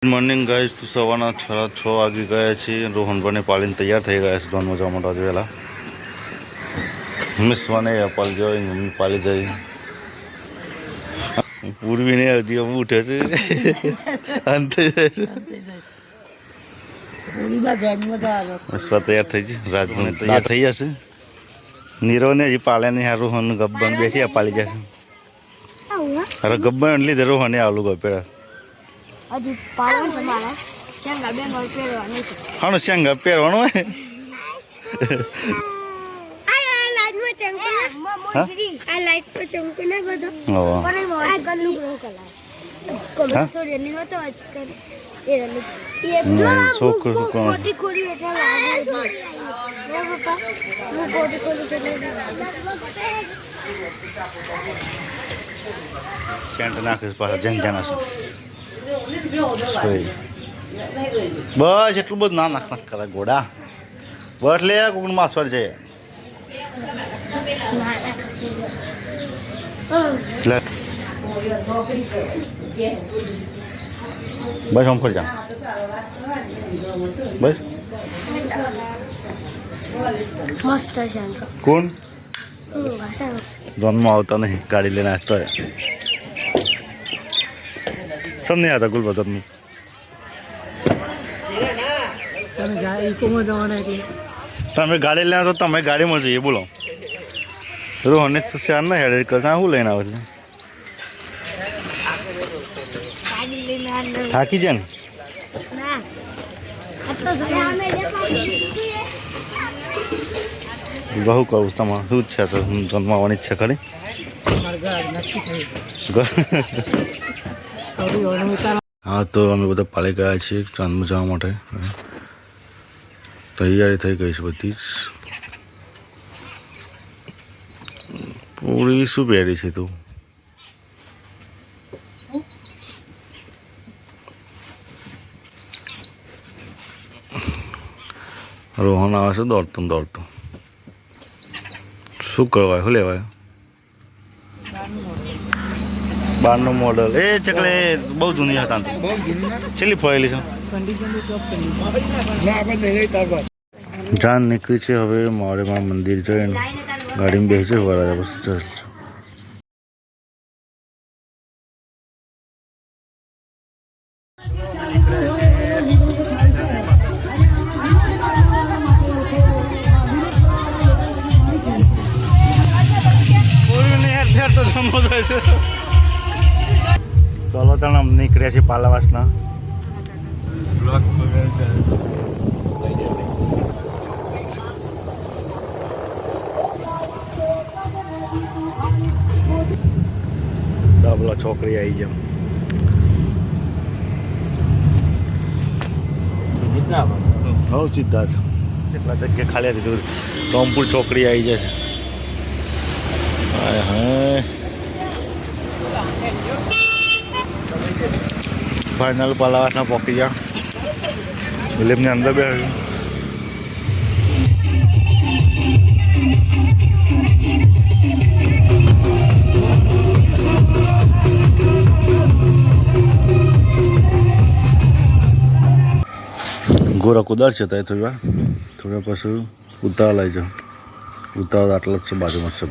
Good morning guys, તો સવારના 6 વાગી ગયા છે. રોહનભાઈને પાળીને તૈયાર થઈ ગયા છે ધોનમાં જવા માટે. આજે વહેલા મિસવાને પાલી જાય, મમ્મી પાલી જાય. પૂર્વીને હજી અમે ઉઠે છે અંતે મિસવા તૈયાર થઈ છે. રાજભાઈ તૈયાર થઈ જશે. નીરવને હજી પાલે નહીં. આ રોહન ગબ્બન બેસી પાલી જશે. અરે ગબ્બન લીધે રોહને આલું ગપેડા હજી પાડવાનું છે મારે. શેંગા બેંગા પહેરવાની છે. હા, શેંગા પહેરવાનું હોય. સેન્ટ નાખીશ પાછા જન જણા બસ એટલું બધું ના નાખ કરે ગોડા. બસ લે કોકનું માછર છે. બસ આમ ફરી જા. બસ મસ્ત છે. કોણ ધોનમાં આવતા નહીં, ગાડી લઈને આવતો હોય. સમ નહીં આવતા ગુલબા તમને. તમે ગાડી લઈને આવો તો તમે ગાડીમાં જઈએ. બોલો રોહને શેર ના હેડ કરતા શું લઈને આવે છે? થાકી જાય ને. બહુ કહું તમારે શું છે જન્માવાની ઈચ્છા ખરી? હા, તો અમે બધા પાળી ગયા છીએ ચાંદમાં જવા માટે. તૈયારી થઈ ગઈ છે બધી જ. પૂરી શું પહેરી છે તું? રોહન આવે છે દોડતો દોડતો. શું કરવાય? શું લેવાય? 12નું મોડલ. એ ચકલે બહુ જૂની હતા. છેલ્લી ફળેલી છે. જાન નીકળી છે. હવે મારેમાં મંદિર જઈને ગાડીમાં બેસી છે. વરાજા બસ ચાલ. ચલો તને આમ નીકળ્યા છે પાલાવાસના. પેલા છોકરી આવી જાય. હવ સીધા જ કેટલા જગ્યા ખાલી દીધું. રામપુર છોકરી આવી જાય છે. હા, ફાઇનલ પાલાવાસના પોકી ગયા. ફિલ્મની અંદર બે ગોરા કુદાર છે. ત્યાં થોડા પછી ઉતાવળ આવી જાઓ. ઉતાવળ આટલા જ છે બાજુમાં જ છે.